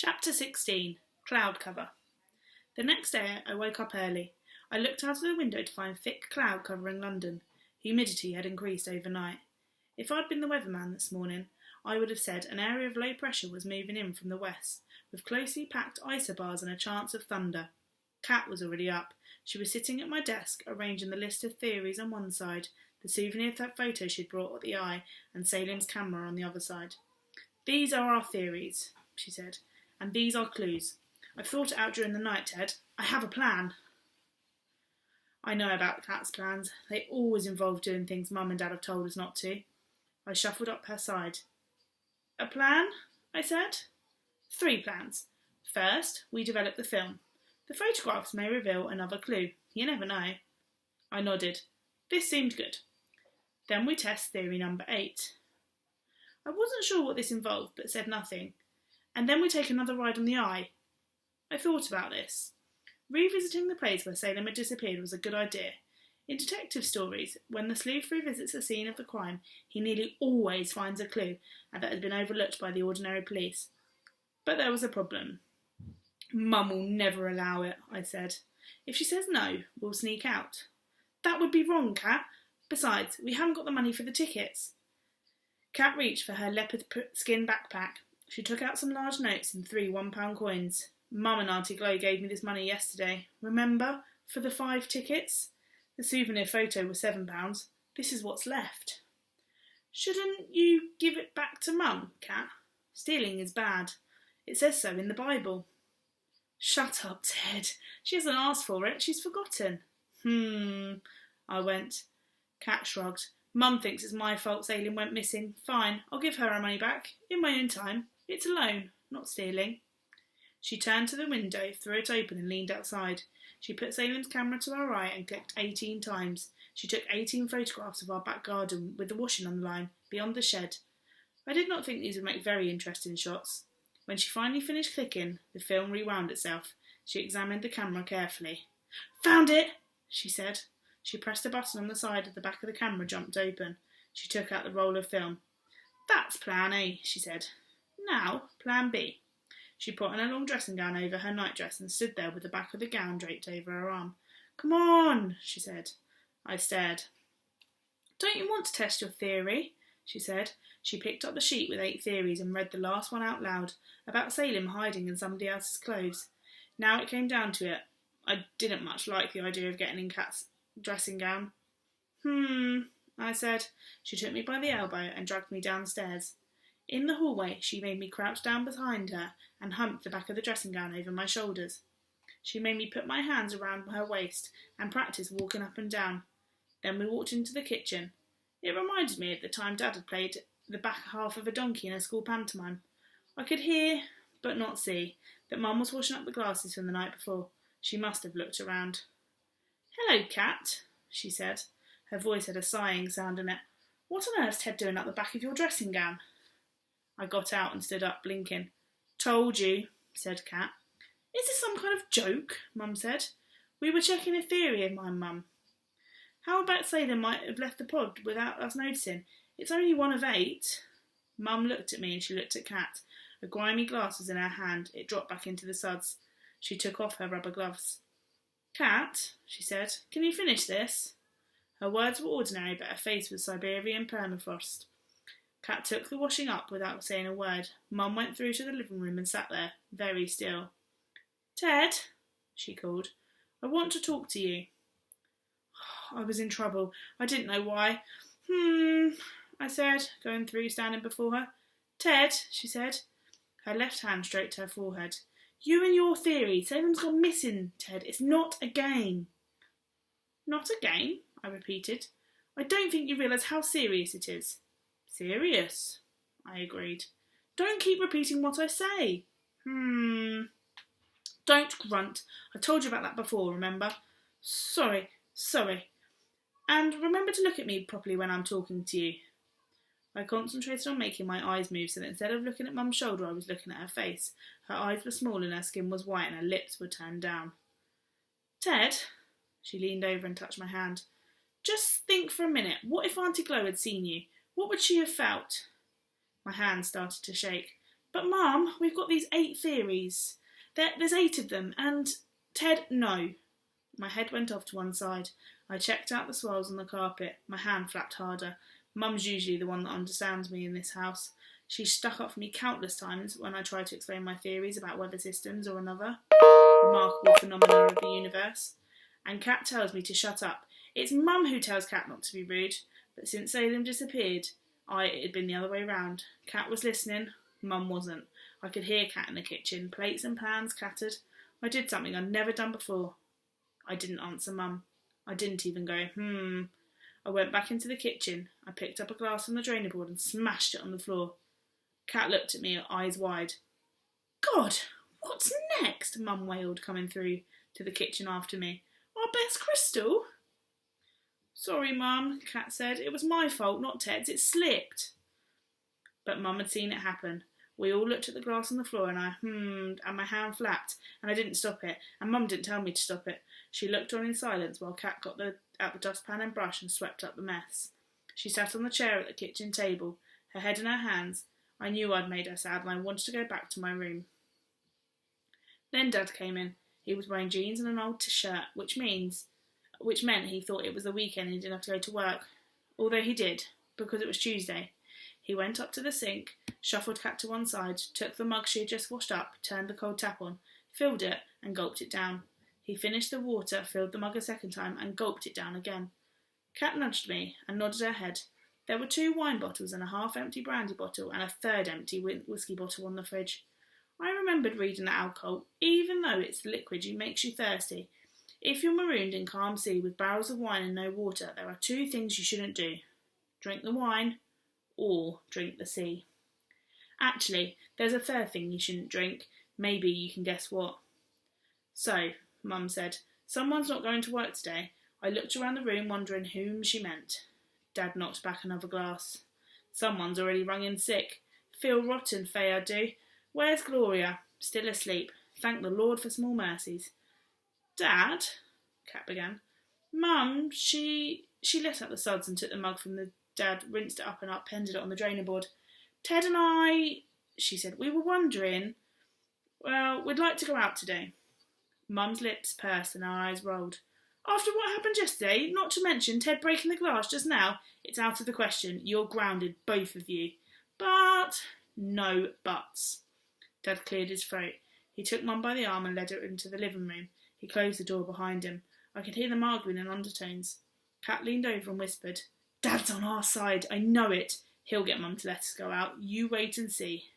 Chapter 16. Cloud Cover. The next day I woke up early. I looked out of the window to find thick cloud covering London. Humidity had increased overnight. If I'd been the weatherman this morning, I would have said an area of low pressure was moving in from the west, with closely packed isobars and a chance of thunder. Kat was already up. She was sitting at my desk, arranging the list of theories on one side, the souvenir photo she'd brought at the eye, and Salim's camera on the other side. "These are our theories," she said, "and these are clues. I've thought it out during the night, Ted. I have a plan." I know about Kat's plans. They always involve doing things Mum and Dad have told us not to. I shuffled up her side. "A plan?" I said. "3 plans. First, we develop the film. The photographs may reveal another clue. You never know." I nodded. This seemed good. Then we test theory number 8. I wasn't sure what this involved, but said nothing. And then we take another ride on the eye. I thought about this. Revisiting the place where Salim had disappeared was a good idea. In detective stories, when the sleuth revisits the scene of the crime, he nearly always finds a clue that has been overlooked by the ordinary police. But there was a problem. "Mum will never allow it," I said. "If she says no, we'll sneak out." "That would be wrong, Kat. Besides, we haven't got the money for the tickets." Kat reached for her leopard skin backpack. She took out some large notes and 3 £1 coins. "Mum and Auntie Glo gave me this money yesterday. Remember? For the 5 tickets? The souvenir photo was £7. This is what's left." "Shouldn't you give it back to Mum, Kat? Stealing is bad. It says so in the Bible." "Shut up, Ted. She hasn't asked for it. She's forgotten." I went. Kat shrugged. "Mum thinks it's my fault Salim went missing. Fine, I'll give her our money back. In my own time. It's a loan, not stealing." She turned to the window, threw it open and leaned outside. She put Salim's camera to her eye and clicked 18 times. She took 18 photographs of our back garden with the washing on the line, beyond the shed. I did not think these would make very interesting shots. When she finally finished clicking, the film rewound itself. She examined the camera carefully. "Found it!" she said. She pressed a button on the side of the back of the camera jumped open. She took out the roll of film. "That's plan A," she said. "Now, plan B." She put on a long dressing gown over her nightdress and stood there with the back of the gown draped over her arm. "Come on," she said. I stared. "Don't you want to test your theory?" she said. She picked up the sheet with 8 theories and read the last one out loud, about Salim hiding in somebody else's clothes. Now it came down to it. I didn't much like the idea of getting in Kat's dressing gown. I said. She took me by the elbow and dragged me downstairs. In the hallway, she made me crouch down behind her and humped the back of the dressing gown over my shoulders. She made me put my hands around her waist and practice walking up and down. Then we walked into the kitchen. It reminded me of the time Dad had played the back half of a donkey in a school pantomime. I could hear, but not see, that Mum was washing up the glasses from the night before. She must have looked around. "Hello, Kat," she said. Her voice had a sighing sound in it. "What on earth's Ted doing up the back of your dressing gown?" I got out and stood up, blinking. "Told you," said Kat. "Is this some kind of joke?" Mum said. "We were checking a theory of mine, Mum. How about Salim might have left the pod without us noticing? It's only 1 of 8. Mum looked at me and she looked at Kat. A grimy glass was in her hand. It dropped back into the suds. She took off her rubber gloves. "Kat," she said, "can you finish this?" Her words were ordinary, but her face was Siberian permafrost. Kat took the washing up without saying a word. Mum went through to the living room and sat there, very still. "Ted," she called, "I want to talk to you." I was in trouble. I didn't know why. I said, going through, standing before her. "Ted," she said. Her left hand stroked her forehead. "You and your theory. Salim's gone missing, Ted. It's not a game." "Not a game?" I repeated. "I don't think you realise how serious it is." "Serious," I agreed. "Don't keep repeating what I say." "Don't grunt. I told you about that before, remember?" Sorry. And remember to look at me properly when I'm talking to you." I concentrated on making my eyes move so that instead of looking at Mum's shoulder, I was looking at her face. Her eyes were small and her skin was white and her lips were turned down. "Ted," she leaned over and touched my hand. "Just think for a minute. What if Auntie Glo had seen you? What would she have felt?" My hand started to shake. But Mum, we've got these 8 theories. There's 8 of them, and Ted, no. My head went off to one side. I checked out the swirls on the carpet. My hand flapped harder. Mum's usually the one that understands me in this house. She stuck up for me countless times when I tried to explain my theories about weather systems or another remarkable phenomenon of the universe. And Cat tells me to shut up. It's Mum who tells Cat not to be rude. But since Salem disappeared, it had been the other way round. Cat was listening, Mum wasn't. I could hear Cat in the kitchen. Plates and pans clattered. I did something I'd never done before. I didn't answer Mum. I didn't even go, I went back into the kitchen. I picked up a glass from the drainer board and smashed it on the floor. Cat looked at me, eyes wide. God, what's next? Mum wailed, coming through to the kitchen after me. Our best crystal? Sorry, Mum, Cat said. It was my fault, not Ted's. It slipped. But Mum had seen it happen. We all looked at the glass on the floor and I and my hand flapped and I didn't stop it and Mum didn't tell me to stop it. She looked on in silence while Cat got out the dustpan and brush and swept up the mess. She sat on the chair at the kitchen table, her head in her hands. I knew I'd made her sad and I wanted to go back to my room. Then Dad came in. He was wearing jeans and an old shirt, which meant he thought it was the weekend and he didn't have to go to work. Although he did, because it was Tuesday. He went up to the sink, shuffled Cat to one side, took the mug she had just washed up, turned the cold tap on, filled it and gulped it down. He finished the water, filled the mug a second time and gulped it down again. Cat nudged me and nodded her head. There were 2 wine bottles and a half-empty brandy bottle and a third empty whiskey bottle on the fridge. I remembered reading that alcohol, even though it's the liquid, makes you thirsty. If you're marooned in calm sea with barrels of wine and no water, there are 2 things you shouldn't do. Drink the wine or drink the sea. Actually, there's a third thing you shouldn't drink. Maybe you can guess what. So, Mum said, someone's not going to work today. I looked around the room wondering whom she meant. Dad knocked back another glass. Someone's already rung in sick. Feel rotten, Faye, I do. Where's Gloria? Still asleep. Thank the Lord for small mercies. Dad, Cat began. Mum, she let out the suds and took the mug from the Dad, rinsed it up and upended it on the drainer board. Ted and I, she said, we were wondering, well, we'd like to go out today. Mum's lips pursed and her eyes rolled. After what happened yesterday, not to mention Ted breaking the glass just now, it's out of the question. You're grounded, both of you. But, no buts. Dad cleared his throat. He took Mum by the arm and led her into the living room. He closed the door behind him. I could hear them arguing in undertones. Cat leaned over and whispered, Dad's on our side, I know it. He'll get Mum to let us go out. You wait and see.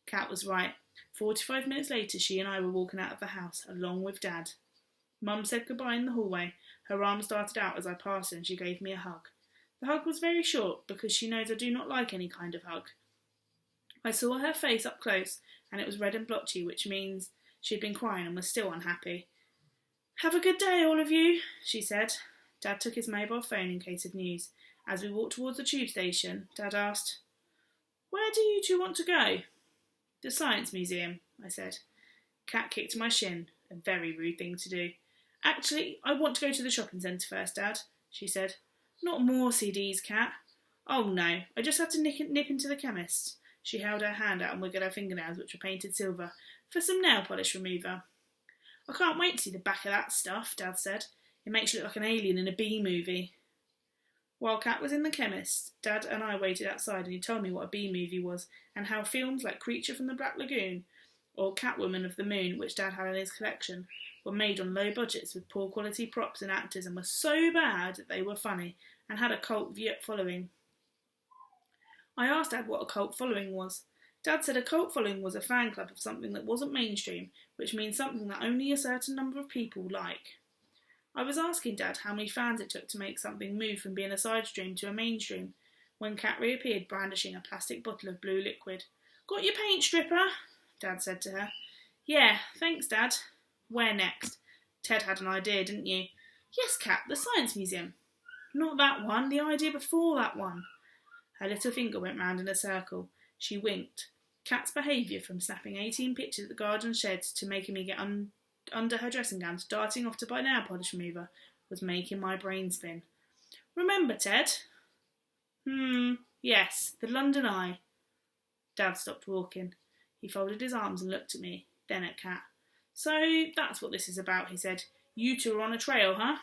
Cat was right. 45 minutes later, she and I were walking out of the house, along with Dad. Mum said goodbye in the hallway. Her arm started out as I passed her and she gave me a hug. The hug was very short because she knows I do not like any kind of hug. I saw her face up close and it was red and blotchy, which means she'd been crying and was still unhappy. Have a good day, all of you, she said. Dad took his mobile phone in case of news. As we walked towards the tube station, Dad asked, Where do you 2 want to go? The Science Museum, I said. Cat kicked my shin, a very rude thing to do. Actually, I want to go to the shopping centre first, Dad, she said. Not more CDs, Cat. Oh no, I just had to nip into the chemist's. She held her hand out and wiggled her fingernails, which were painted silver, for some nail polish remover. I can't wait to see the back of that stuff, Dad said. It makes you look like an alien in a B movie. While Cat was in the chemist's, Dad and I waited outside and he told me what a B movie was and how films like Creature from the Black Lagoon or Catwoman of the Moon, which Dad had in his collection, were made on low budgets with poor quality props and actors and were so bad that they were funny and had a cult following. I asked Dad what a cult following was. Dad said a cult following was a fan club of something that wasn't mainstream, which means something that only a certain number of people like. I was asking Dad how many fans it took to make something move from being a side stream to a mainstream, when Cat reappeared brandishing a plastic bottle of blue liquid. Got your paint stripper? Dad said to her. Yeah, thanks, Dad. Where next? Ted had an idea, didn't you? Yes, Cat, the Science Museum. Not that one, the idea before that one. Her little finger went round in a circle. She winked. Cat's behaviour, from snapping 18 pictures at the garden sheds to making me get under her dressing gown to darting off to buy nail polish remover, was making my brain spin. Remember, Ted? Yes, the London Eye. Dad stopped walking. He folded his arms and looked at me, then at Kat. So that's what this is about, he said. You two are on a trail, huh?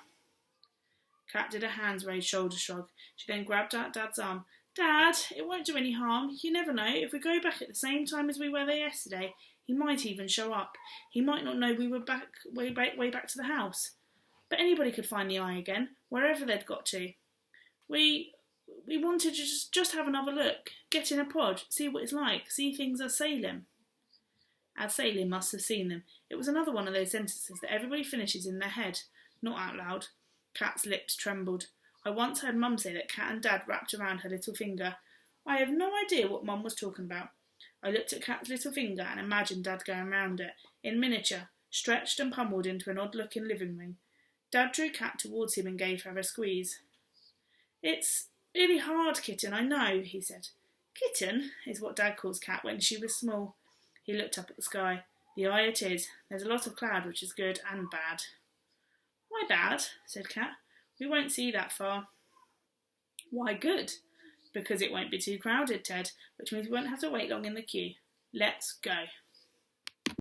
Kat did a hands-raised shoulder shrug. She then grabbed at Dad's arm. Dad, it won't do any harm. You never know. If we go back at the same time as we were there yesterday, he might even show up. He might not know we were way back to the house. But anybody could find the eye again, wherever they'd got to. We wanted to just have another look, get in a pod, see what it's like, see things as Salem. As Salem must have seen them. It was another one of those sentences that everybody finishes in their head, not out loud. Kat's lips trembled. I once heard Mum say that Kat and Dad wrapped around her little finger. I have no idea what Mum was talking about. I looked at Kat's little finger and imagined Dad going round it, in miniature, stretched and pummelled into an odd-looking living ring. Dad drew Kat towards him and gave her a squeeze. It's really hard, Kitten, I know, he said. Kitten is what Dad calls Kat when she was small. He looked up at the sky. The eye it is. There's a lot of cloud, which is good and bad. Why bad? Said Kat. We won't see that far. Why good? Because it won't be too crowded, Ted, which means we won't have to wait long in the queue. Let's go.